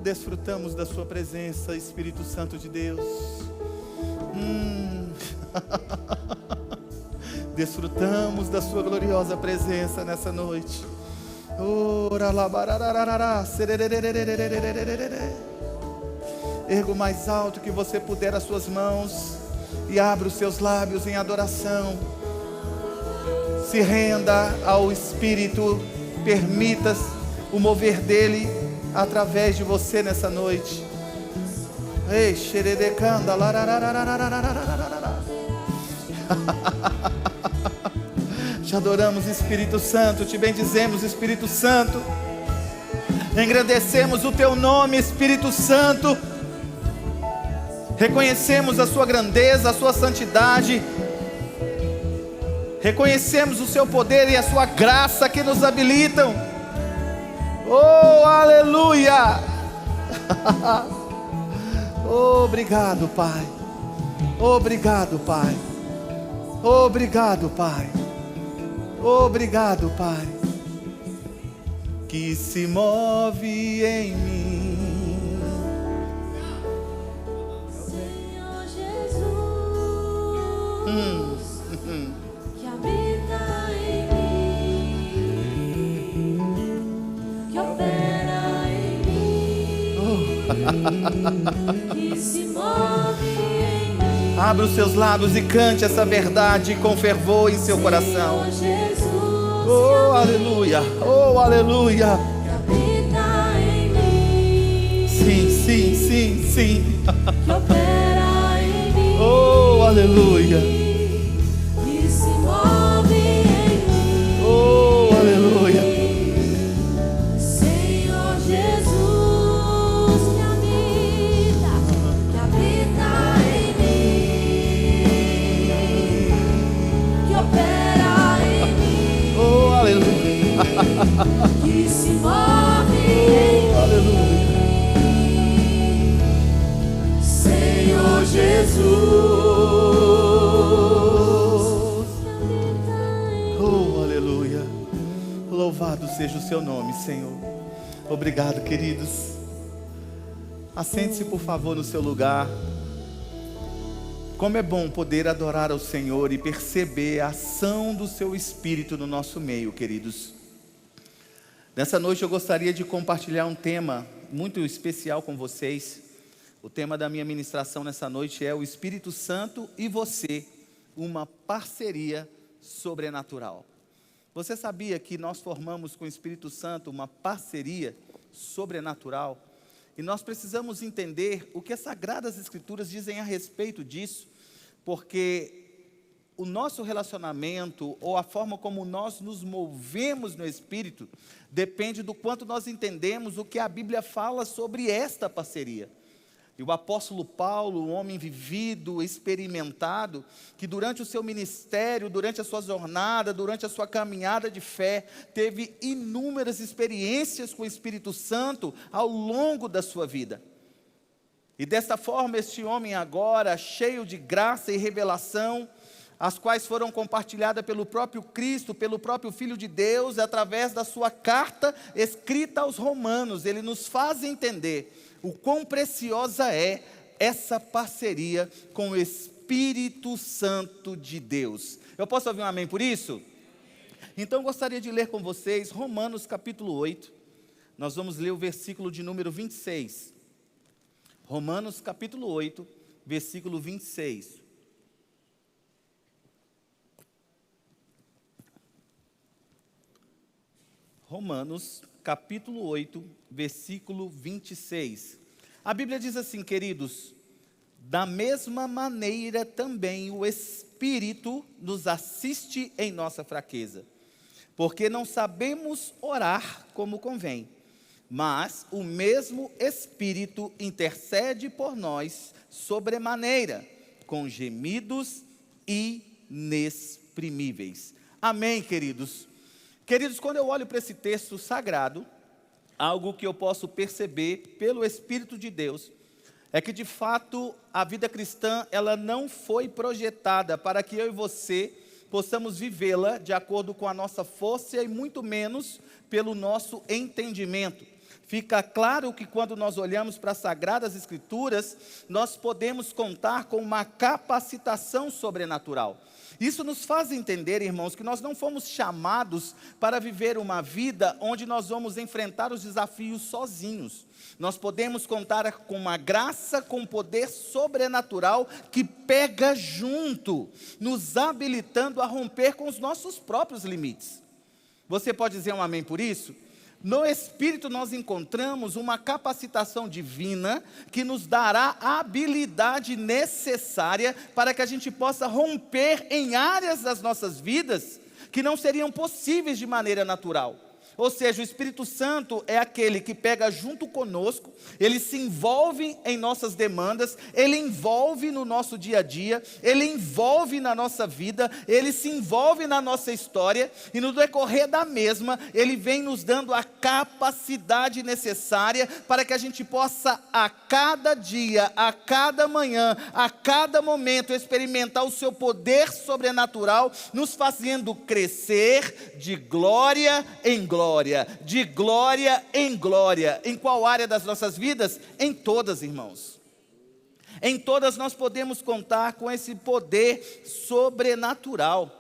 Desfrutamos da sua presença, Espírito Santo de Deus. Desfrutamos da sua gloriosa presença nessa noite. Erga o mais alto que você puder as suas mãos e abra os seus lábios em adoração. Se renda ao Espírito, permita o mover dele através de você nessa noite. Ei, xeredecanda, te adoramos, Espírito Santo, te bendizemos, Espírito Santo, engrandecemos o teu nome, Espírito Santo, reconhecemos a sua grandeza, a sua santidade, reconhecemos o seu poder e a sua graça que nos habilitam. Oh, aleluia! Obrigado, Pai. Obrigado, Pai. Obrigado, Pai. Obrigado, Pai, que se move em mim. Senhor Jesus, que habita em mim, que opera em mim, que se move em mim. Abra os seus lábios e cante essa verdade com fervor em seu coração. Oh, aleluia, oh, aleluia. Que habita em mim. Sim, sim, sim, sim. Que opera em mim. Oh, aleluia. Que se move em mim. Oh, aleluia. Senhor Jesus, que habita em mim. Que opera em mim. Oh, aleluia. Que se move em mim. Aleluia. Senhor Jesus, que habita em mim. Oh, aleluia. Louvado seja o seu nome, Senhor. Obrigado, queridos. Assente-se, por favor, no seu lugar. Como é bom poder adorar ao Senhor e perceber a ação do seu Espírito no nosso meio, queridos. Nessa noite eu gostaria de compartilhar um tema muito especial com vocês. O tema da minha ministração nessa noite é o Espírito Santo e você, uma parceria sobrenatural. Você sabia que nós formamos com o Espírito Santo uma parceria sobrenatural? E nós precisamos entender o que as Sagradas Escrituras dizem a respeito disso, porque o nosso relacionamento, ou a forma como nós nos movemos no Espírito, depende do quanto nós entendemos o que a Bíblia fala sobre esta parceria. E o apóstolo Paulo, um homem vivido, experimentado, que durante o seu ministério, durante a sua jornada, durante a sua caminhada de fé, teve inúmeras experiências com o Espírito Santo ao longo da sua vida. E desta forma, este homem agora, cheio de graça e revelação, as quais foram compartilhadas pelo próprio Cristo, pelo próprio Filho de Deus, através da sua carta escrita aos Romanos, ele nos faz entender o quão preciosa é essa parceria com o Espírito Santo de Deus. Eu posso ouvir um amém por isso? Então gostaria de ler com vocês Romanos capítulo 8, nós vamos ler o versículo de número 26. Romanos capítulo 8, versículo 26. Romanos capítulo 8, versículo 26. A Bíblia diz assim, queridos: da mesma maneira também o Espírito nos assiste em nossa fraqueza, porque não sabemos orar como convém, mas o mesmo Espírito intercede por nós sobremaneira, com gemidos inexprimíveis. Amém, queridos? Queridos, quando eu olho para esse texto sagrado, algo que eu posso perceber pelo Espírito de Deus, é que de fato a vida cristã, ela não foi projetada para que eu e você possamos vivê-la de acordo com a nossa força e muito menos pelo nosso entendimento. Fica claro que quando nós olhamos para as Sagradas Escrituras, nós podemos contar com uma capacitação sobrenatural. Isso nos faz entender, irmãos, que nós não fomos chamados para viver uma vida onde nós vamos enfrentar os desafios sozinhos. Nós podemos contar com uma graça, com um poder sobrenatural que pega junto, nos habilitando a romper com os nossos próprios limites. Você pode dizer um amém por isso? No Espírito nós encontramos uma capacitação divina que nos dará a habilidade necessária para que a gente possa romper em áreas das nossas vidas que não seriam possíveis de maneira natural. Ou seja, o Espírito Santo é aquele que pega junto conosco, ele se envolve em nossas demandas, ele envolve no nosso dia a dia, ele envolve na nossa vida, ele se envolve na nossa história, e no decorrer da mesma, ele vem nos dando a capacidade necessária para que a gente possa a cada dia, a cada manhã, a cada momento experimentar o seu poder sobrenatural, nos fazendo crescer de glória em glória. De glória em glória. Em qual área das nossas vidas? Em todas, irmãos. Em todas nós podemos contar com esse poder sobrenatural.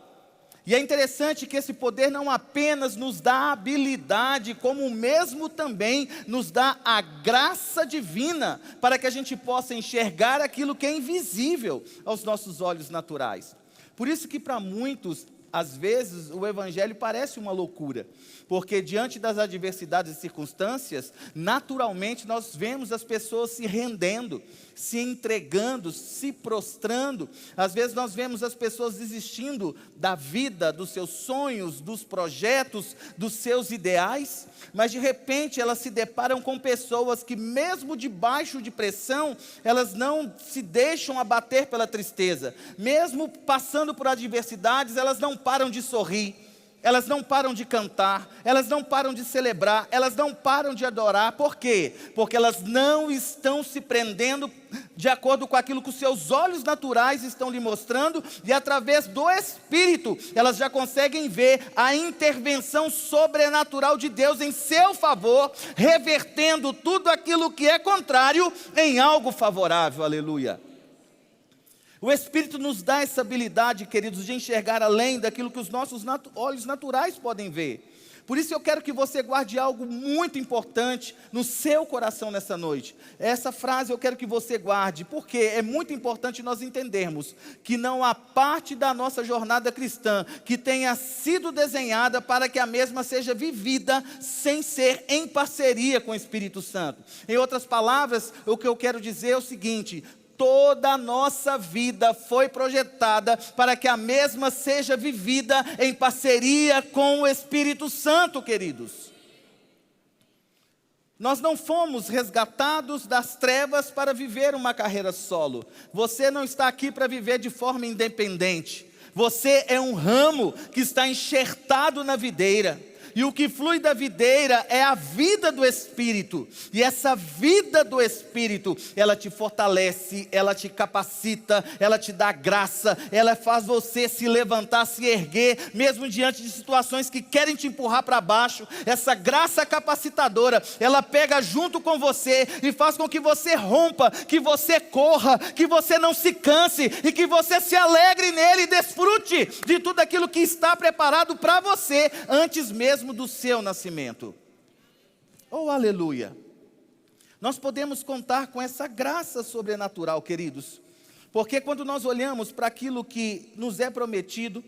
E é interessante que esse poder não apenas nos dá habilidade, como mesmo também nos dá a graça divina, para que a gente possa enxergar aquilo que é invisível aos nossos olhos naturais. Por isso que para muitos, às vezes, o Evangelho parece uma loucura, porque diante das adversidades e circunstâncias, naturalmente nós vemos as pessoas se rendendo, se entregando, se prostrando. Às vezes nós vemos as pessoas desistindo da vida, dos seus sonhos, dos projetos, dos seus ideais, mas de repente elas se deparam com pessoas que mesmo debaixo de pressão, elas não se deixam abater pela tristeza, mesmo passando por adversidades, elas não param de sorrir, elas não param de cantar, elas não param de celebrar, elas não param de adorar. Por quê? Porque elas não estão se prendendo de acordo com aquilo que os seus olhos naturais estão lhe mostrando, e através do Espírito, elas já conseguem ver a intervenção sobrenatural de Deus em seu favor, revertendo tudo aquilo que é contrário em algo favorável. Aleluia. O Espírito nos dá essa habilidade, queridos, de enxergar além daquilo que os nossos olhos naturais podem ver. Por isso eu quero que você guarde algo muito importante no seu coração nessa noite. Essa frase eu quero que você guarde, porque é muito importante nós entendermos que não há parte da nossa jornada cristã que tenha sido desenhada para que a mesma seja vivida sem ser em parceria com o Espírito Santo. Em outras palavras, o que eu quero dizer é o seguinte: toda a nossa vida foi projetada para que a mesma seja vivida em parceria com o Espírito Santo, queridos. Nós não fomos resgatados das trevas para viver uma carreira solo. Você não está aqui para viver de forma independente. Você é um ramo que está enxertado na videira. E o que flui da videira é a vida do Espírito. E essa vida do Espírito, ela te fortalece, ela te capacita, ela te dá graça, ela faz você se levantar, se erguer, mesmo diante de situações que querem te empurrar para baixo. Essa graça capacitadora, ela pega junto com você e faz com que você rompa, que você corra, que você não se canse e que você se alegre nele e desfrute de tudo aquilo que está preparado para você antes mesmo do seu nascimento. Oh, aleluia! Nós podemos contar com essa graça sobrenatural, queridos, porque quando nós olhamos para aquilo que nos é prometido,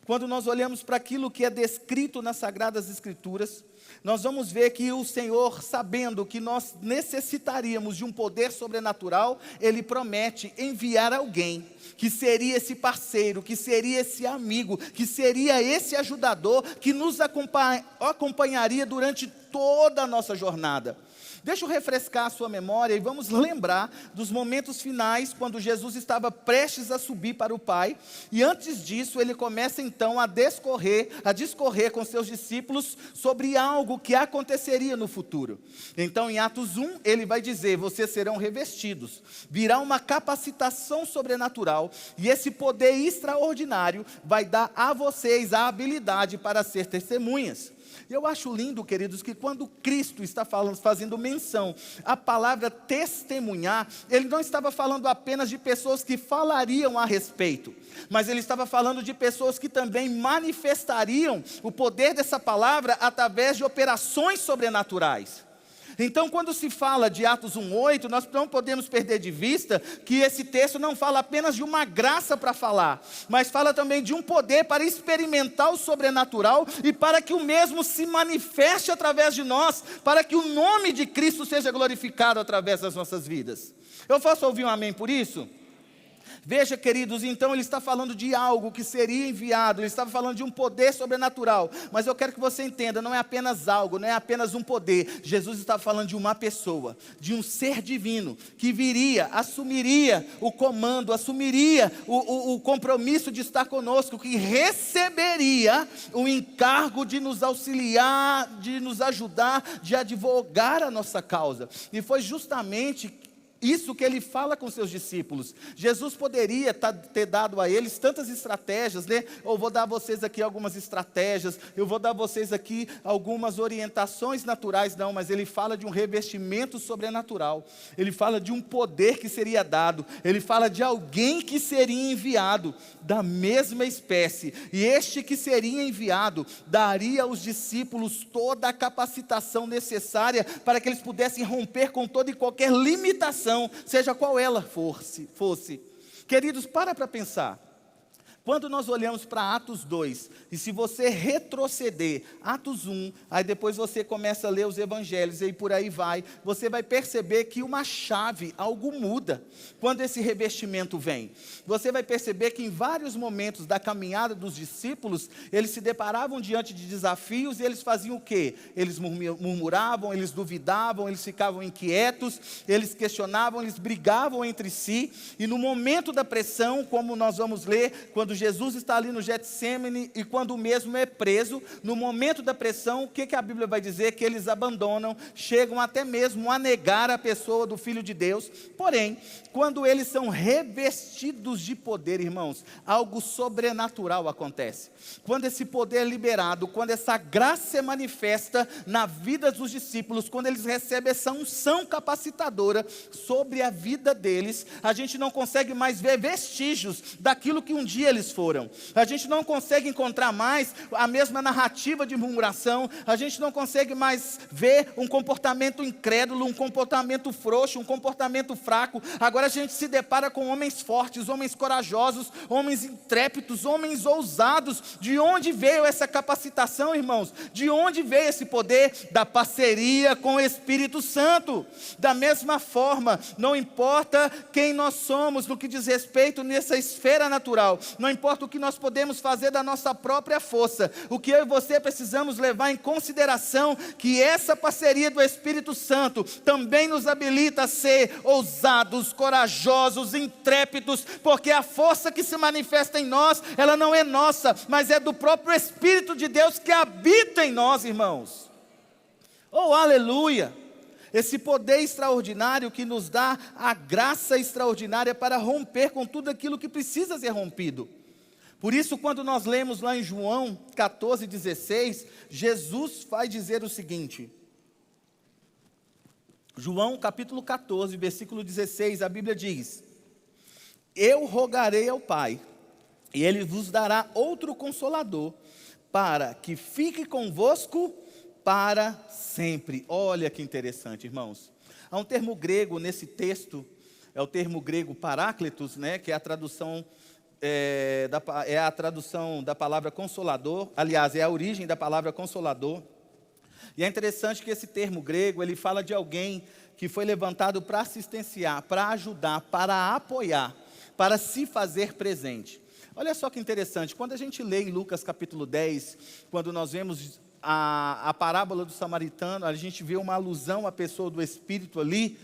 quando nós olhamos para aquilo que é descrito nas Sagradas Escrituras, nós vamos ver que o Senhor, sabendo que nós necessitaríamos de um poder sobrenatural, Ele promete enviar alguém que seria esse parceiro, que seria esse amigo, que seria esse ajudador, que nos acompanharia durante toda a nossa jornada. Deixa eu refrescar a sua memória e vamos lembrar dos momentos finais, quando Jesus estava prestes a subir para o Pai, e antes disso ele começa então a discorrer com seus discípulos sobre algo que aconteceria no futuro. Então em Atos 1 ele vai dizer: vocês serão revestidos, virá uma capacitação sobrenatural, e esse poder extraordinário vai dar a vocês a habilidade para ser testemunhas. Eu acho lindo, queridos, que quando Cristo está fazendo menção à palavra testemunhar, Ele não estava falando apenas de pessoas que falariam a respeito, mas Ele estava falando de pessoas que também manifestariam o poder dessa palavra através de operações sobrenaturais. Então, quando se fala de Atos 1:8, nós não podemos perder de vista que esse texto não fala apenas de uma graça para falar, mas fala também de um poder para experimentar o sobrenatural e para que o mesmo se manifeste através de nós, para que o nome de Cristo seja glorificado através das nossas vidas. Eu posso ouvir um amém por isso? Veja, queridos, então ele está falando de algo que seria enviado, ele estava falando de um poder sobrenatural, mas eu quero que você entenda, não é apenas algo, não é apenas um poder. Jesus estava falando de uma pessoa, de um ser divino, que viria, assumiria o comando, assumiria o compromisso de estar conosco, que receberia o encargo de nos auxiliar, de nos ajudar, de advogar a nossa causa. E foi justamente isso que ele fala com seus discípulos. Jesus poderia ter dado a eles tantas estratégias, né? Eu vou dar a vocês aqui algumas estratégias, eu vou dar a vocês aqui algumas orientações naturais. Não, mas ele fala de um revestimento sobrenatural, ele fala de um poder que seria dado, ele fala de alguém que seria enviado da mesma espécie, e este que seria enviado daria aos discípulos toda a capacitação necessária para que eles pudessem romper com toda e qualquer limitação, seja qual ela fosse. Queridos, para pensar. Quando nós olhamos para Atos 2, e se você retroceder, Atos 1, aí depois você começa a ler os evangelhos, e por aí vai, você vai perceber que uma chave, algo muda, quando esse revestimento vem. Você vai perceber que em vários momentos da caminhada dos discípulos, eles se deparavam diante de desafios, e eles faziam o quê? Eles murmuravam, eles duvidavam, eles ficavam inquietos, eles questionavam, eles brigavam entre si, e no momento da pressão, como nós vamos ler, quando Jesus está ali no Getsêmani e quando o mesmo é preso, no momento da pressão, o que a Bíblia vai dizer? Que eles abandonam, chegam até mesmo a negar a pessoa do Filho de Deus. Porém, quando eles são revestidos de poder, irmãos, algo sobrenatural acontece. Quando esse poder é liberado, quando essa graça é manifesta na vida dos discípulos, quando eles recebem essa unção capacitadora sobre a vida deles, a gente não consegue mais ver vestígios daquilo que um dia eles foram. A gente não consegue encontrar mais a mesma narrativa de murmuração, a gente não consegue mais ver um comportamento incrédulo, um comportamento frouxo, um comportamento fraco. Agora a gente se depara com homens fortes, homens corajosos, homens intrépidos, homens ousados. De onde veio essa capacitação, irmãos? De onde veio esse poder? Da parceria com o Espírito Santo. Da mesma forma, não importa quem nós somos no que diz respeito nessa esfera natural, não importa o que nós podemos fazer da nossa própria força, o que eu e você precisamos levar em consideração, que essa parceria do Espírito Santo também nos habilita a ser ousados, corajosos, intrépidos, porque a força que se manifesta em nós, ela não é nossa, mas é do próprio Espírito de Deus que habita em nós, irmãos. Oh, aleluia! Esse poder extraordinário que nos dá a graça extraordinária para romper com tudo aquilo que precisa ser rompido. Por isso, quando nós lemos lá em João 14:16, Jesus vai dizer o seguinte. João capítulo 14, versículo 16, a Bíblia diz: eu rogarei ao Pai, e Ele vos dará outro Consolador, para que fique convosco para sempre. Olha que interessante, irmãos. Há um termo grego nesse texto, é o termo grego paráclitos, né, que é a tradução da palavra consolador. Aliás, é a origem da palavra consolador. E é interessante que esse termo grego, ele fala de alguém que foi levantado para assistenciar, para ajudar, para apoiar, para se fazer presente. Olha só que interessante, quando a gente lê em Lucas capítulo 10, quando nós vemos a parábola do samaritano, a gente vê uma alusão à pessoa do Espírito ali,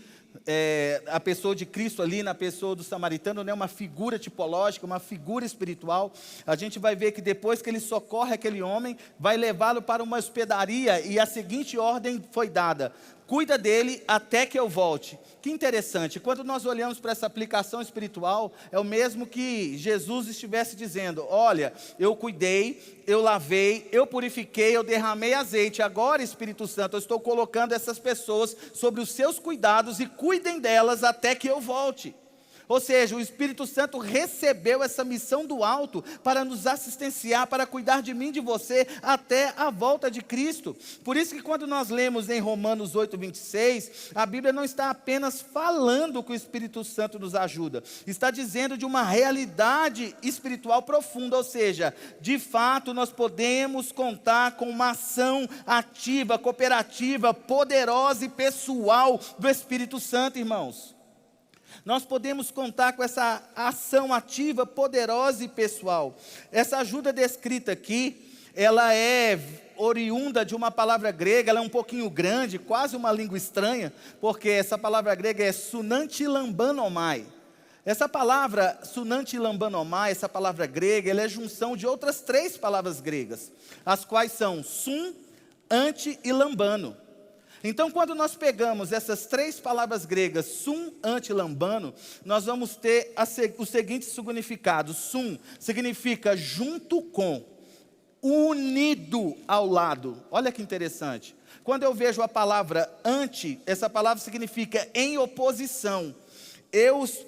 a pessoa de Cristo ali na pessoa do samaritano, né? Uma figura tipológica, uma figura espiritual. A gente vai ver que depois que ele socorre aquele homem, vai levá-lo para uma hospedaria, e a seguinte ordem foi dada: cuida dele até que eu volte. Que interessante, quando nós olhamos para essa aplicação espiritual, é o mesmo que Jesus estivesse dizendo: olha, eu cuidei, eu lavei, eu purifiquei, eu derramei azeite, agora, Espírito Santo, eu estou colocando essas pessoas sobre os seus cuidados, e cuidem delas até que eu volte. Ou seja, o Espírito Santo recebeu essa missão do alto para nos assistenciar, para cuidar de mim e de você até a volta de Cristo. Por isso que quando nós lemos em Romanos 8:26, a Bíblia não está apenas falando que o Espírito Santo nos ajuda, está dizendo de uma realidade espiritual profunda. Ou seja, de fato nós podemos contar com uma ação ativa, cooperativa, poderosa e pessoal do Espírito Santo, irmãos. Nós podemos contar com essa ação ativa, poderosa e pessoal. Essa ajuda descrita aqui, ela é oriunda de uma palavra grega, ela é um pouquinho grande, quase uma língua estranha, porque essa palavra grega é sunantilambanomai. Essa palavra sunantilambanomai, essa palavra grega, ela é junção de outras 3 palavras gregas, as quais são sun, anti e lambano. Então, quando nós pegamos essas 3 palavras gregas, sum, anti, lambano, nós vamos ter o seguinte significado. Sum significa junto com, unido ao lado. Olha que interessante. Quando eu vejo a palavra anti, essa palavra significa em oposição.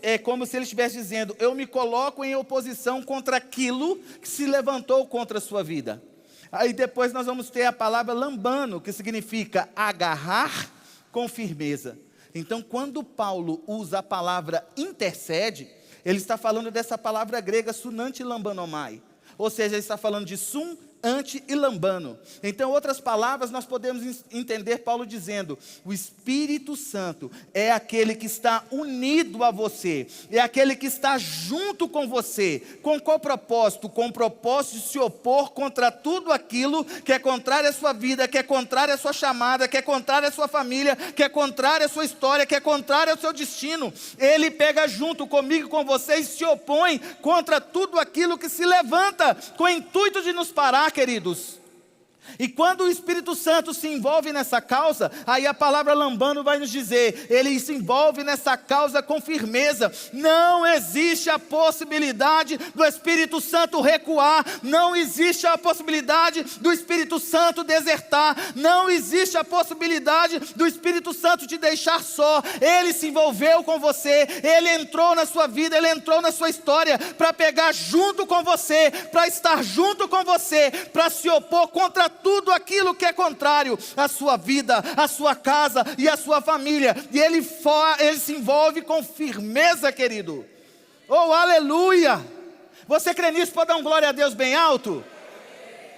É como se ele estivesse dizendo: eu me coloco em oposição contra aquilo que se levantou contra a sua vida. Aí depois nós vamos ter a palavra lambano, que significa agarrar com firmeza. Então, quando Paulo usa a palavra intercede, ele está falando dessa palavra grega sunantilambanomai. Ou seja, ele está falando de sum, anti e lambano. Então, outras palavras, nós podemos entender Paulo dizendo: o Espírito Santo é aquele que está unido a você, é aquele que está junto com você. Com qual propósito? Com o propósito de se opor contra tudo aquilo que é contrário à sua vida, que é contrário à sua chamada, que é contrário à sua família, que é contrário à sua história, que é contrário ao seu destino. Ele pega junto comigo e com você e se opõe contra tudo aquilo que se levanta com o intuito de nos parar, queridos. E quando o Espírito Santo se envolve nessa causa, aí a palavra lambano vai nos dizer, ele se envolve nessa causa com firmeza. Não existe a possibilidade do Espírito Santo recuar, não existe a possibilidade do Espírito Santo desertar, não existe a possibilidade do Espírito Santo te deixar só. Ele se envolveu com você, ele entrou na sua vida, ele entrou na sua história para pegar junto com você, para estar junto com você, para se opor contra tudo aquilo que é contrário à sua vida, à sua casa e à sua família. E ele se envolve com firmeza, querido. Oh, aleluia! Você crê nisso? Pode dar um glória a Deus bem alto?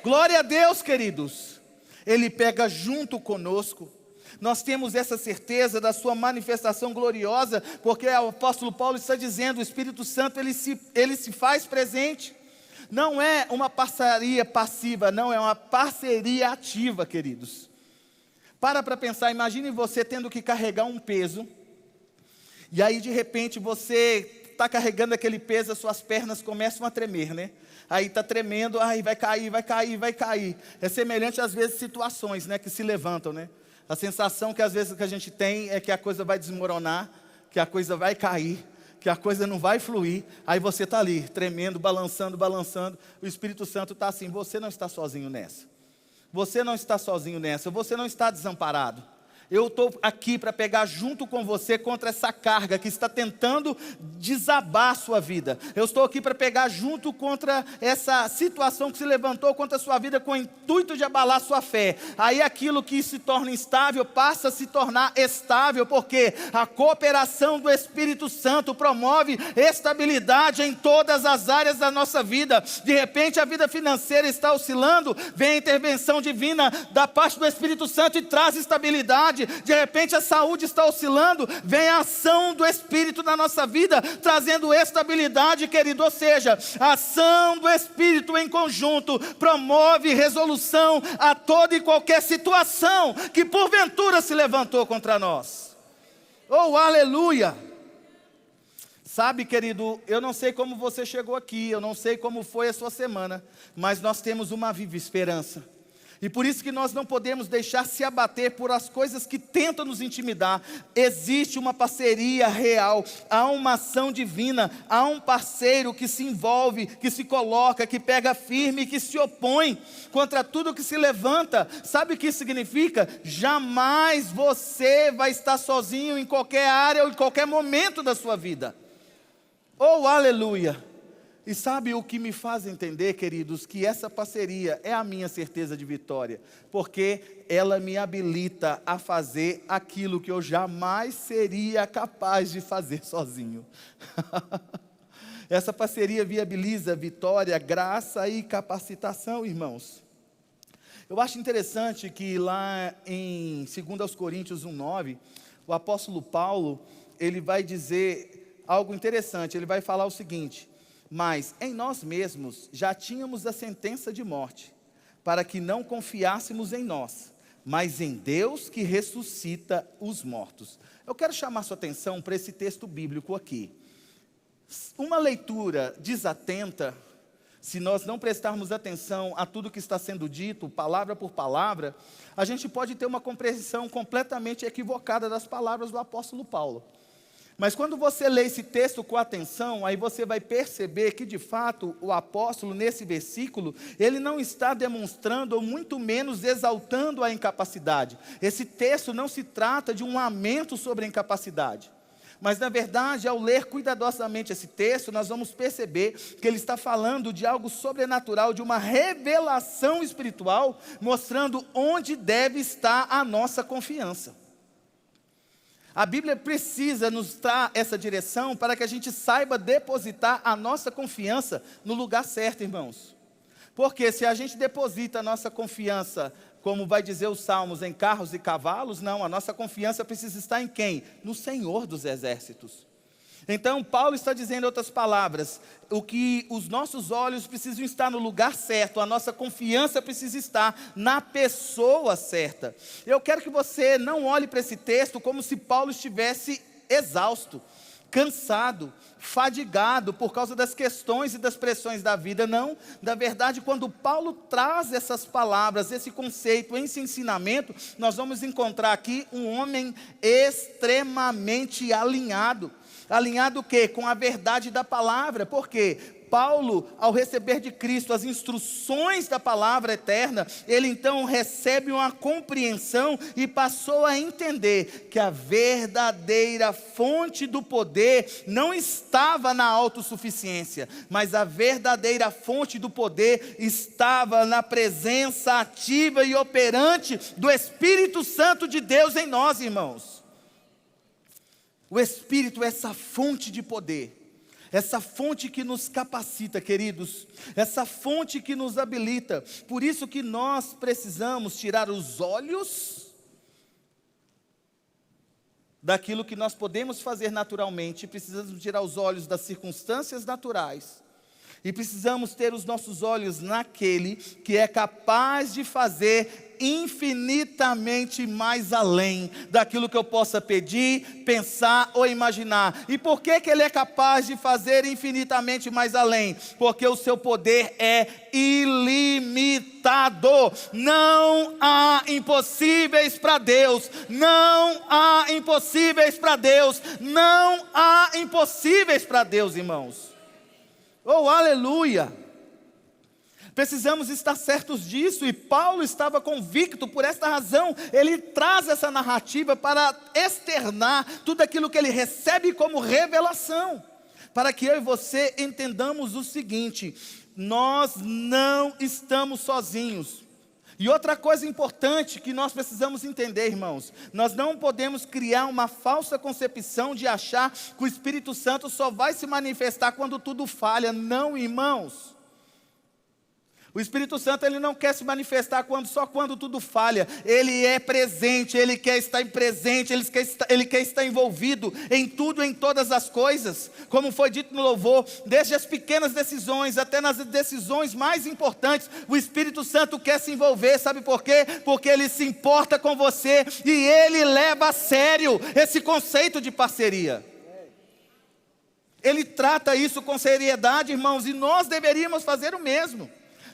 Glória a Deus, queridos. Ele pega junto conosco. Nós temos essa certeza da sua manifestação gloriosa, porque o apóstolo Paulo está dizendo, o Espírito Santo ele se faz presente. Não é uma parceria passiva, não, é uma parceria ativa, queridos. Para pensar, imagine você tendo que carregar um peso, e aí de repente você está carregando aquele peso, as suas pernas começam a tremer, né? Aí está tremendo, ai, vai cair, vai cair, vai cair. É semelhante às vezes situações, né, que se levantam, né? A sensação que às vezes que a gente tem é que a coisa vai desmoronar, que a coisa vai cair, que a coisa não vai fluir. Aí você está ali, tremendo, balançando, balançando. O Espírito Santo está assim, você não está sozinho nessa. Você não está sozinho nessa, você não está desamparado. Eu estou aqui para pegar junto com você contra essa carga que está tentando desabar a sua vida. Eu estou aqui para pegar junto contra essa situação que se levantou contra a sua vida com o intuito de abalar a sua fé. Aí aquilo que se torna instável passa a se tornar estável, porque a cooperação do Espírito Santo promove estabilidade em todas as áreas da nossa vida. De repente a vida financeira está oscilando, vem a intervenção divina da parte do Espírito Santo e traz estabilidade. enfermidade, de repente a saúde está oscilando, vem a ação do Espírito na nossa vida, trazendo estabilidade, querido. Ou seja, a ação do Espírito em conjunto promove resolução a toda e qualquer situação que porventura se levantou contra nós. Oh, aleluia! Sabe, querido, eu não sei como você chegou aqui, eu não sei como foi a sua semana, mas nós temos uma viva esperança. E por isso que nós não podemos deixar se abater por as coisas que tentam nos intimidar. Existe uma parceria real, há uma ação divina, há um parceiro que se envolve, que se coloca, que pega firme, que se opõe contra tudo que se levanta. Sabe o que isso significa? Jamais você vai estar sozinho em qualquer área ou em qualquer momento da sua vida. Oh, aleluia! E sabe o que me faz entender, queridos, que essa parceria é a minha certeza de vitória, porque ela me habilita a fazer aquilo que eu jamais seria capaz de fazer sozinho. Essa parceria viabiliza vitória, graça e capacitação, irmãos. Eu acho interessante que lá em 2 Coríntios 1:9, o apóstolo Paulo, ele vai dizer algo interessante. Ele vai falar o seguinte: mas em nós mesmos já tínhamos a sentença de morte, para que não confiássemos em nós, mas em Deus que ressuscita os mortos. Eu quero chamar sua atenção para esse texto bíblico aqui. Uma leitura desatenta, se nós não prestarmos atenção a tudo que está sendo dito, palavra por palavra, a gente pode ter uma compreensão completamente equivocada das palavras do apóstolo Paulo. Mas quando você lê esse texto com atenção, aí você vai perceber que de fato o apóstolo nesse versículo, ele não está demonstrando ou muito menos exaltando a incapacidade. Esse texto não se trata de um lamento sobre a incapacidade. Mas na verdade, ao ler cuidadosamente esse texto, nós vamos perceber que ele está falando de algo sobrenatural, de uma revelação espiritual, mostrando onde deve estar a nossa confiança. A Bíblia precisa nos dar essa direção para que a gente saiba depositar a nossa confiança no lugar certo, irmãos. Porque se a gente deposita a nossa confiança, como vai dizer os Salmos, em carros e cavalos, não, a nossa confiança precisa estar em quem? No Senhor dos Exércitos. Então, Paulo está dizendo em outras palavras, o que os nossos olhos precisam estar no lugar certo, a nossa confiança precisa estar na pessoa certa. Eu quero que você não olhe para esse texto como se Paulo estivesse exausto, cansado, fadigado por causa das questões e das pressões da vida. Não, na verdade, quando Paulo traz essas palavras, esse conceito, esse ensinamento, nós vamos encontrar aqui um homem extremamente alinhado. Alinhado o quê? Com a verdade da palavra. Por quê? Paulo, ao receber de Cristo as instruções da palavra eterna, ele então recebe uma compreensão e passou a entender que a verdadeira fonte do poder não estava na autossuficiência, mas a verdadeira fonte do poder estava na presença ativa e operante do Espírito Santo de Deus em nós, irmãos. O Espírito é essa fonte de poder, essa fonte que nos capacita, queridos, essa fonte que nos habilita. Por isso que nós precisamos tirar os olhos daquilo que nós podemos fazer naturalmente, precisamos tirar os olhos das circunstâncias naturais, e precisamos ter os nossos olhos naquele que é capaz de fazer infinitamente mais além daquilo que eu possa pedir, pensar ou imaginar. E por que ele é capaz de fazer infinitamente mais além? Porque o seu poder é ilimitado. Não há impossíveis para Deus. Não há impossíveis para Deus. Não há impossíveis para Deus, irmãos. Oh, aleluia! Precisamos estar certos disso, e Paulo estava convicto. Por esta razão, ele traz essa narrativa para externar tudo aquilo que ele recebe como revelação, para que eu e você entendamos o seguinte: nós não estamos sozinhos. E outra coisa importante que nós precisamos entender, irmãos, nós não podemos criar uma falsa concepção de achar que o Espírito Santo só vai se manifestar quando tudo falha. Não, irmãos. O Espírito Santo, ele não quer se manifestar só quando tudo falha. Ele é presente, ele quer estar presente, ele quer estar envolvido em tudo, em todas as coisas. Como foi dito no louvor, desde as pequenas decisões até nas decisões mais importantes, o Espírito Santo quer se envolver. Sabe por quê? Porque ele se importa com você e ele leva a sério esse conceito de parceria. Ele trata isso com seriedade, irmãos, e nós deveríamos fazer o mesmo.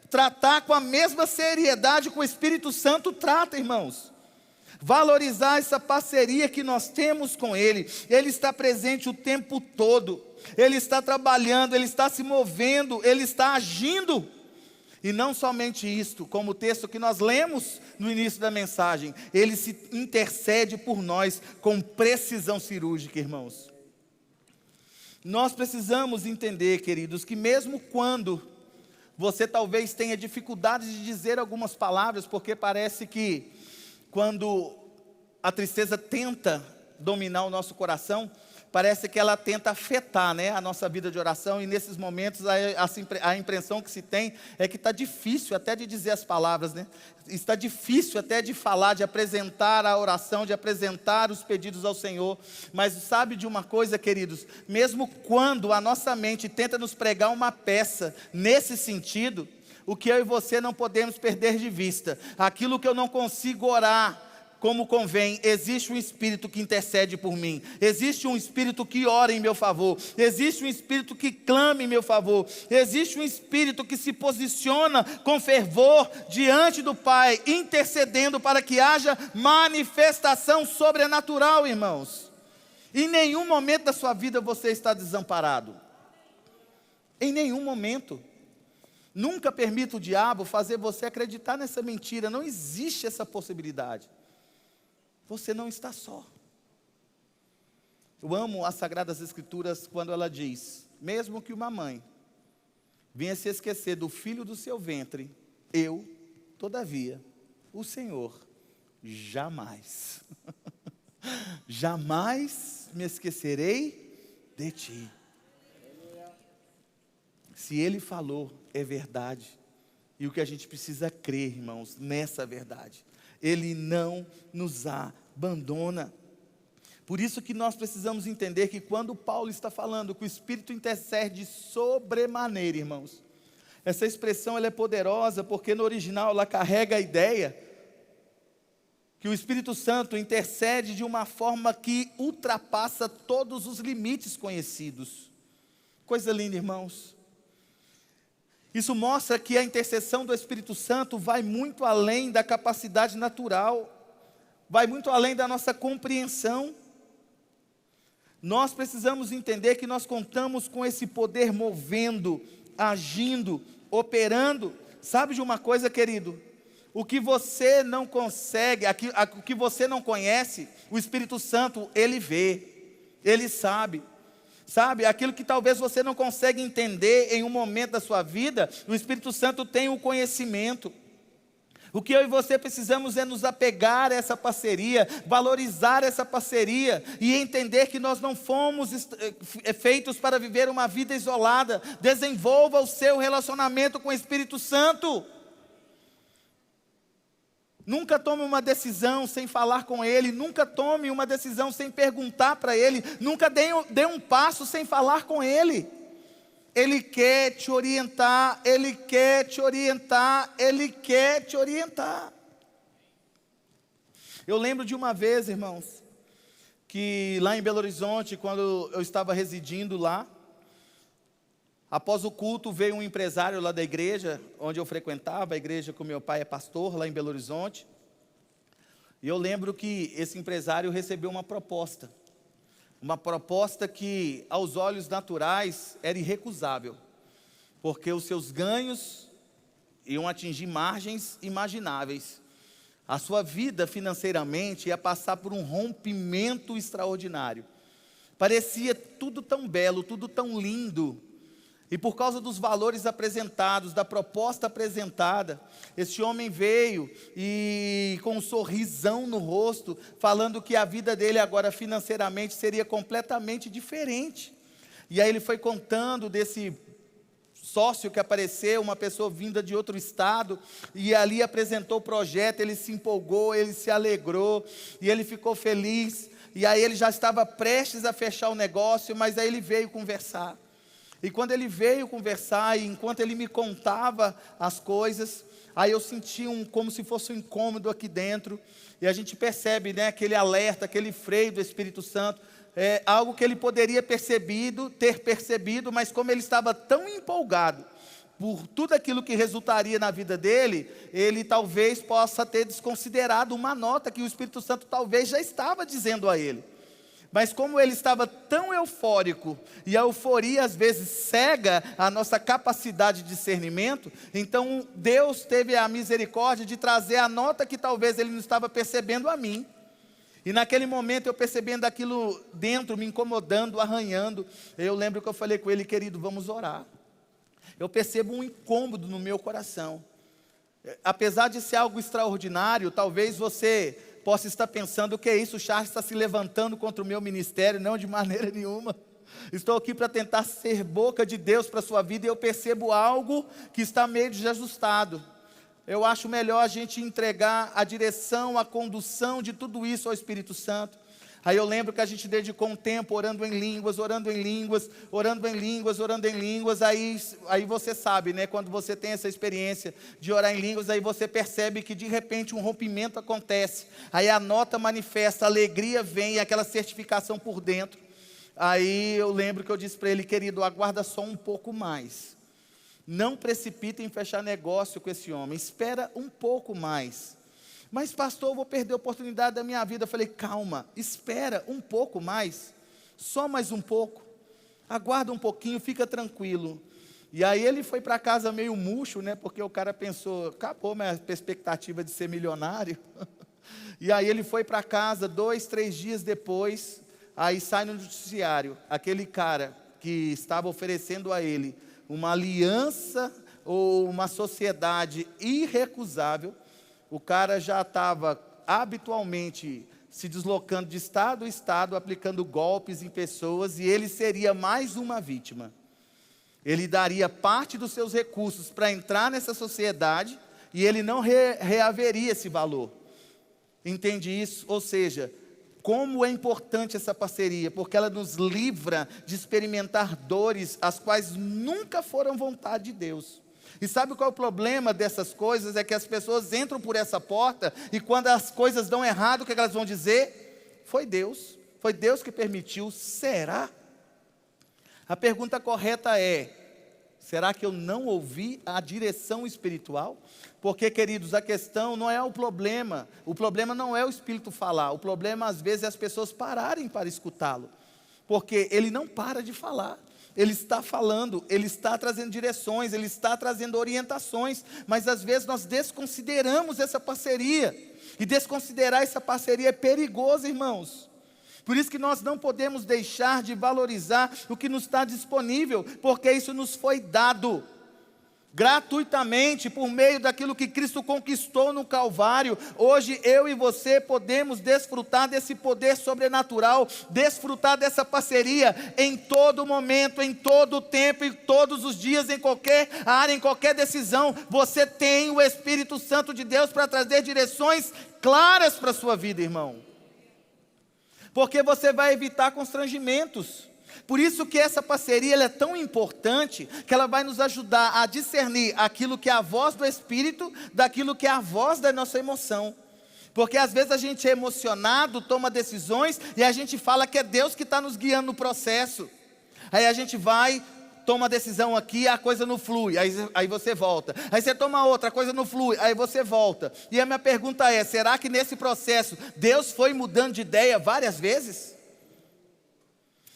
Tratar com a mesma seriedade que o Espírito Santo trata, irmãos. Valorizar essa parceria que nós temos com Ele. Ele está presente o tempo todo. Ele está trabalhando, Ele está se movendo, Ele está agindo. E não somente isto, como o texto que nós lemos no início da mensagem. Ele se intercede por nós com precisão cirúrgica, irmãos. Nós precisamos entender, queridos, que mesmo quando você talvez tenha dificuldade de dizer algumas palavras, porque parece que quando a tristeza tenta dominar o nosso coração, parece que ela tenta afetar, né, a nossa vida de oração, e nesses momentos a impressão que se tem é que está difícil até de dizer as palavras, né? Está difícil até de falar, de apresentar a oração, de apresentar os pedidos ao Senhor. Mas sabe de uma coisa, queridos? Mesmo quando a nossa mente tenta nos pregar uma peça nesse sentido, o que eu e você não podemos perder de vista, aquilo que eu não consigo orar como convém, existe um Espírito que intercede por mim, existe um Espírito que ora em meu favor, existe um Espírito que clama em meu favor, existe um Espírito que se posiciona com fervor diante do Pai, intercedendo para que haja manifestação sobrenatural, irmãos. Em nenhum momento da sua vida você está desamparado, em nenhum momento. Nunca permita o diabo fazer você acreditar nessa mentira, não existe essa possibilidade. Você não está só. Eu amo as Sagradas Escrituras quando ela diz: mesmo que uma mãe venha se esquecer do filho do seu ventre, eu, todavia, o Senhor, jamais, jamais me esquecerei de ti. Se Ele falou, é verdade. E o que a gente precisa crer, irmãos, nessa verdade. Ele não nos abandona. Por isso que nós precisamos entender que quando Paulo está falando que o Espírito intercede sobremaneira, irmãos, essa expressão ela é poderosa porque no original ela carrega a ideia que o Espírito Santo intercede de uma forma que ultrapassa todos os limites conhecidos. Coisa linda, irmãos. Isso mostra que a intercessão do Espírito Santo vai muito além da capacidade natural, vai muito além da nossa compreensão. Nós precisamos entender que nós contamos com esse poder movendo, agindo, operando. Sabe de uma coisa, querido? O que você não consegue, o que você não conhece, o Espírito Santo, Ele vê, Ele sabe. Sabe, aquilo que talvez você não consegue entender em um momento da sua vida, o Espírito Santo tem o conhecimento. O que eu e você precisamos é nos apegar a essa parceria, valorizar essa parceria e entender que nós não fomos feitos para viver uma vida isolada. Desenvolva o seu relacionamento com o Espírito Santo. Nunca tome uma decisão sem falar com Ele, nunca tome uma decisão sem perguntar para Ele, nunca dê um passo sem falar com Ele. Ele quer te orientar, Ele quer te orientar, Ele quer te orientar. Eu lembro de uma vez, irmãos, que lá em Belo Horizonte, quando eu estava residindo lá, após o culto veio um empresário lá da igreja, onde eu frequentava, a igreja que o meu pai é pastor, lá em Belo Horizonte. E eu lembro que esse empresário recebeu uma proposta que aos olhos naturais era irrecusável, porque os seus ganhos iam atingir margens imagináveis. A sua vida financeiramente ia passar por um rompimento extraordinário. Parecia tudo tão belo, tudo tão lindo. E por causa dos valores apresentados, da proposta apresentada, esse homem veio e com um sorrisão no rosto, falando que a vida dele agora financeiramente seria completamente diferente. E aí ele foi contando desse sócio que apareceu, uma pessoa vinda de outro estado, e ali apresentou o projeto, ele se empolgou, ele se alegrou, e ele ficou feliz, e aí ele já estava prestes a fechar o negócio, mas aí ele veio conversar. E quando ele veio conversar, e enquanto ele me contava as coisas, aí eu senti como se fosse um incômodo aqui dentro, e a gente percebe, né, aquele alerta, aquele freio do Espírito Santo, algo que ele poderia ter percebido, mas como ele estava tão empolgado por tudo aquilo que resultaria na vida dele, ele talvez possa ter desconsiderado uma nota que o Espírito Santo talvez já estava dizendo a ele. Mas como ele estava tão eufórico, e a euforia às vezes cega a nossa capacidade de discernimento, então Deus teve a misericórdia de trazer a nota que talvez ele não estava percebendo a mim. E naquele momento eu percebendo aquilo dentro, me incomodando, arranhando, eu lembro que eu falei com ele: querido, vamos orar. Eu percebo um incômodo no meu coração. Apesar de ser algo extraordinário, talvez você possa estar pensando: o que é isso? O Charles está se levantando contra o meu ministério. Não, de maneira nenhuma. Estou aqui para tentar ser boca de Deus para a sua vida, e eu percebo algo que está meio desajustado. Eu acho melhor a gente entregar a direção, a condução de tudo isso ao Espírito Santo. Aí eu lembro que a gente dedicou um tempo orando em línguas, orando em línguas, orando em línguas, orando em línguas. Aí você sabe, né, quando você tem essa experiência de orar em línguas, aí você percebe que de repente um rompimento acontece. Aí a nota manifesta, a alegria vem, aquela certificação por dentro. Aí eu lembro que eu disse para ele: querido, aguarda só um pouco mais. Não precipite em fechar negócio com esse homem, espera um pouco mais. Mas pastor, eu vou perder a oportunidade da minha vida. Eu falei: calma, espera um pouco mais, só mais um pouco, aguarda um pouquinho, fica tranquilo. E aí ele foi para casa meio murcho, né, porque o cara pensou: acabou minha perspectiva de ser milionário. E aí ele foi para casa, 2, 3 dias depois, aí sai no noticiário, aquele cara que estava oferecendo a ele uma aliança ou uma sociedade irrecusável, o cara já estava habitualmente se deslocando de estado em estado, aplicando golpes em pessoas, e ele seria mais uma vítima. Ele daria parte dos seus recursos para entrar nessa sociedade, e ele não reaveria esse valor. Entende isso? Ou seja, como é importante essa parceria, porque ela nos livra de experimentar dores, as quais nunca foram vontade de Deus. E sabe qual é o problema dessas coisas? É que as pessoas entram por essa porta, e quando as coisas dão errado, o que elas vão dizer? Foi Deus que permitiu. Será? A pergunta correta é: será que eu não ouvi a direção espiritual? Porque, queridos, a questão não é o problema não é o Espírito falar, o problema às vezes é as pessoas pararem para escutá-lo, porque ele não para de falar, ele está falando, ele está trazendo direções, ele está trazendo orientações, mas às vezes nós desconsideramos essa parceria, e desconsiderar essa parceria é perigoso, irmãos. Por isso que nós não podemos deixar de valorizar o que nos está disponível, porque isso nos foi dado gratuitamente, por meio daquilo que Cristo conquistou no Calvário. Hoje eu e você podemos desfrutar desse poder sobrenatural, desfrutar dessa parceria em todo momento, em todo tempo, em todos os dias, em qualquer área, em qualquer decisão. Você tem o Espírito Santo de Deus para trazer direções claras para a sua vida, irmão, porque você vai evitar constrangimentos. Por isso que essa parceria ela é tão importante, que ela vai nos ajudar a discernir aquilo que é a voz do Espírito, daquilo que é a voz da nossa emoção. Porque às vezes a gente é emocionado, toma decisões, e a gente fala que é Deus que está nos guiando no processo. Aí a gente vai, toma a decisão aqui, a coisa não flui, aí você volta. Aí você toma outra, a coisa não flui, aí você volta. E a minha pergunta é: será que nesse processo Deus foi mudando de ideia várias vezes?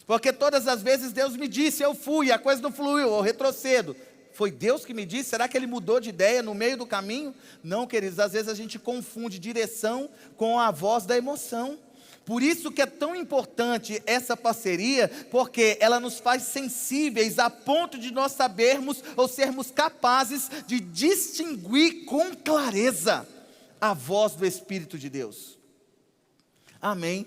Porque todas as vezes Deus me disse, eu fui, a coisa não fluiu, eu retrocedo. Foi Deus que me disse? Será que Ele mudou de ideia no meio do caminho? Não, queridos, às vezes a gente confunde direção com a voz da emoção. Por isso que é tão importante essa parceria, porque ela nos faz sensíveis a ponto de nós sabermos ou sermos capazes de distinguir com clareza a voz do Espírito de Deus. Amém?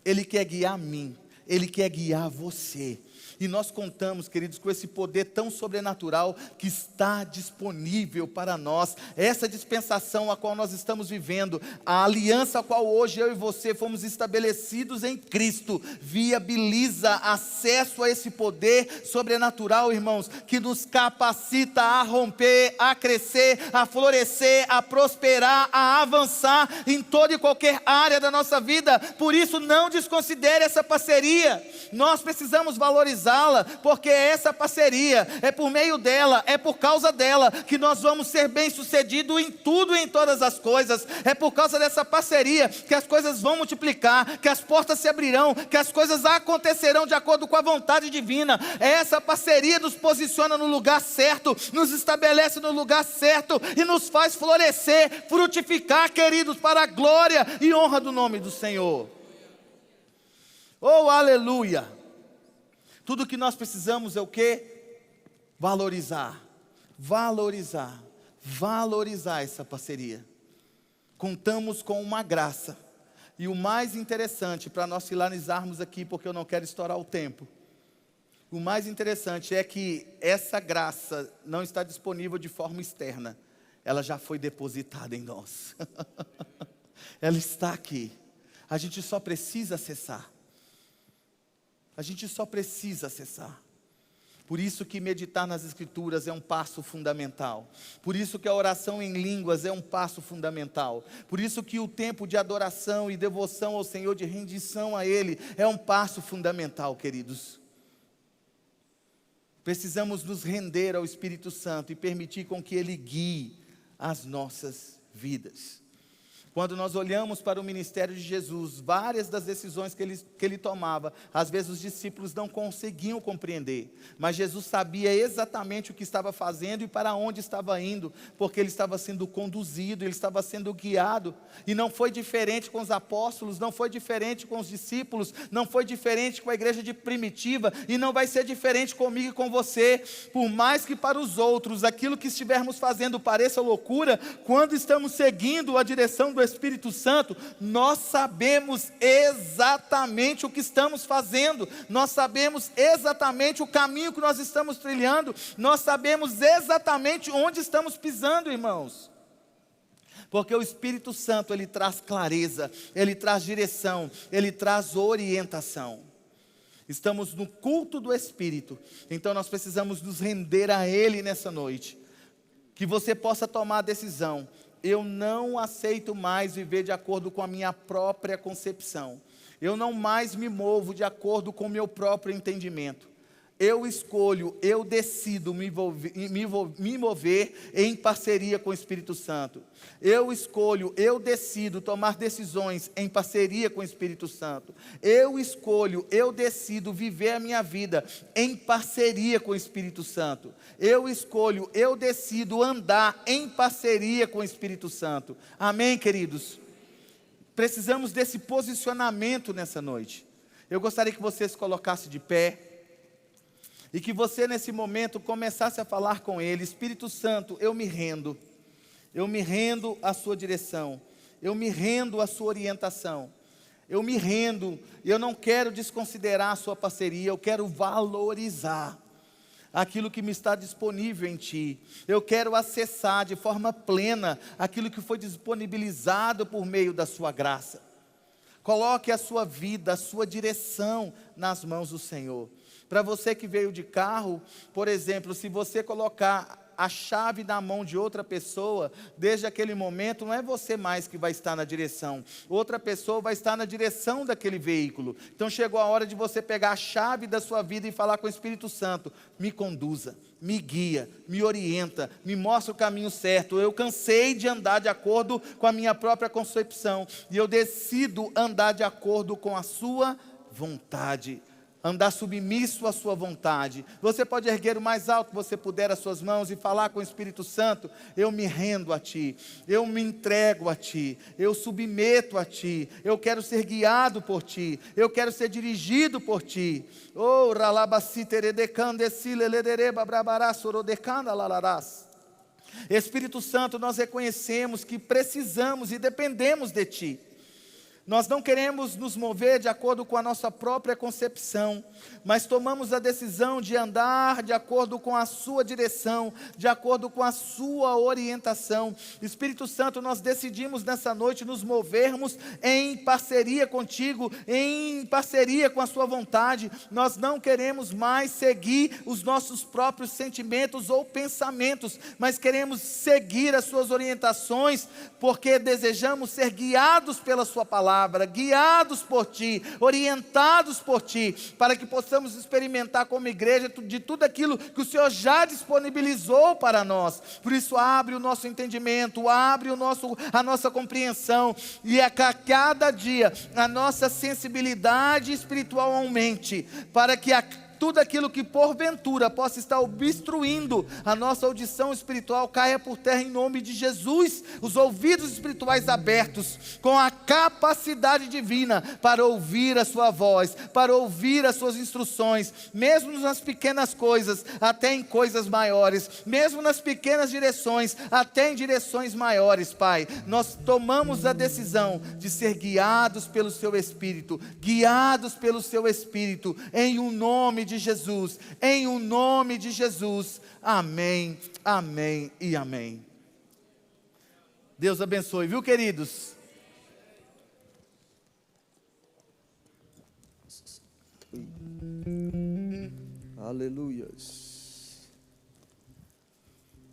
Ele quer guiar a mim, Ele quer guiar você. E nós contamos, queridos, com esse poder tão sobrenatural que está disponível para nós. Essa dispensação a qual nós estamos vivendo, a aliança a qual hoje eu e você fomos estabelecidos em Cristo, viabiliza acesso a esse poder sobrenatural, irmãos, que nos capacita a romper, a crescer, a florescer, a prosperar, a avançar em toda e qualquer área da nossa vida. Por isso, não desconsidere essa parceria. Nós precisamos valorizá-la, porque essa parceria, é por meio dela, é por causa dela, que nós vamos ser bem-sucedidos em tudo e em todas as coisas. É por causa dessa parceria que as coisas vão multiplicar, que as portas se abrirão, que as coisas acontecerão de acordo com a vontade divina. Essa parceria nos posiciona no lugar certo, nos estabelece no lugar certo e nos faz florescer, frutificar, queridos, para a glória e honra do nome do Senhor. Oh, aleluia! Tudo que nós precisamos é o quê? Valorizar essa parceria. Contamos com uma graça. E o mais interessante, para nós finalizarmos aqui, porque eu não quero estourar o tempo, o mais interessante é que essa graça não está disponível de forma externa, ela já foi depositada em nós. Ela está aqui, a gente só precisa acessar. Por isso que meditar nas Escrituras é um passo fundamental. Por isso que a oração em línguas é um passo fundamental. Por isso que o tempo de adoração e devoção ao Senhor, de rendição a Ele, é um passo fundamental, queridos. Precisamos nos render ao Espírito Santo e permitir com que Ele guie as nossas vidas. Quando nós olhamos para o ministério de Jesus, várias das decisões que ele tomava, às vezes os discípulos não conseguiam compreender, mas Jesus sabia exatamente o que estava fazendo e para onde estava indo, porque ele estava sendo conduzido, ele estava sendo guiado, e não foi diferente com os apóstolos, não foi diferente com os discípulos, não foi diferente com a igreja primitiva, e não vai ser diferente comigo e com você. Por mais que para os outros aquilo que estivermos fazendo pareça loucura, quando estamos seguindo a direção do Espírito Santo, nós sabemos exatamente o que estamos fazendo, nós sabemos exatamente o caminho que nós estamos trilhando, nós sabemos exatamente onde estamos pisando, irmãos. Porque o Espírito Santo, ele traz clareza, ele traz direção, ele traz orientação. Estamos no culto do Espírito, então nós precisamos nos render a Ele nessa noite. Que você possa tomar a decisão: eu não aceito mais viver de acordo com a minha própria concepção. Eu não mais me movo de acordo com o meu próprio entendimento. Eu escolho, eu decido me mover em parceria com o Espírito Santo. Eu escolho, eu decido tomar decisões em parceria com o Espírito Santo. Eu escolho, eu decido viver a minha vida em parceria com o Espírito Santo. Eu escolho, eu decido andar em parceria com o Espírito Santo. Amém, queridos? Precisamos desse posicionamento nessa noite. Eu gostaria que você se colocasse de pé e que você nesse momento começasse a falar com Ele: Espírito Santo, eu me rendo à sua direção, eu me rendo à sua orientação, eu me rendo, e eu não quero desconsiderar a sua parceria, eu quero valorizar aquilo que me está disponível em Ti, eu quero acessar de forma plena aquilo que foi disponibilizado por meio da sua graça. Coloque a sua vida, a sua direção nas mãos do Senhor. Para você que veio de carro, por exemplo, se você colocar a chave na mão de outra pessoa, desde aquele momento não é você mais que vai estar na direção, outra pessoa vai estar na direção daquele veículo. Então chegou a hora de você pegar a chave da sua vida e falar com o Espírito Santo: me conduza, me guia, me orienta, me mostra o caminho certo. Eu cansei de andar de acordo com a minha própria concepção, e eu decido andar de acordo com a sua vontade, andar submisso à sua vontade. Você pode erguer o mais alto que você puder as suas mãos e falar com o Espírito Santo: eu me rendo a Ti, eu me entrego a Ti, eu submeto a Ti, eu quero ser guiado por Ti, eu quero ser dirigido por Ti. Oh, Espírito Santo, nós reconhecemos que precisamos e dependemos de Ti. Nós não queremos nos mover de acordo com a nossa própria concepção, mas tomamos a decisão de andar de acordo com a sua direção, de acordo com a sua orientação. Espírito Santo, nós decidimos nessa noite nos movermos em parceria contigo, em parceria com a sua vontade. Nós não queremos mais seguir os nossos próprios sentimentos ou pensamentos, mas queremos seguir as suas orientações, porque desejamos ser guiados pela sua palavra, guiados por ti, orientados por ti, para que possamos experimentar como igreja de tudo aquilo que o Senhor já disponibilizou para nós. Por isso abre o nosso entendimento, abre a nossa compreensão, e a cada dia a nossa sensibilidade espiritual aumente, para que tudo aquilo que porventura possa estar obstruindo a nossa audição espiritual caia por terra em nome de Jesus. Os ouvidos espirituais abertos, com a capacidade divina para ouvir a sua voz, para ouvir as suas instruções, mesmo nas pequenas coisas, até em coisas maiores, mesmo nas pequenas direções, até em direções maiores, Pai. Nós tomamos a decisão de ser guiados pelo Seu Espírito, guiados pelo Seu Espírito, em um nome de Jesus, em o nome de Jesus, amém, amém e amém. Deus abençoe, viu, queridos? Aleluias.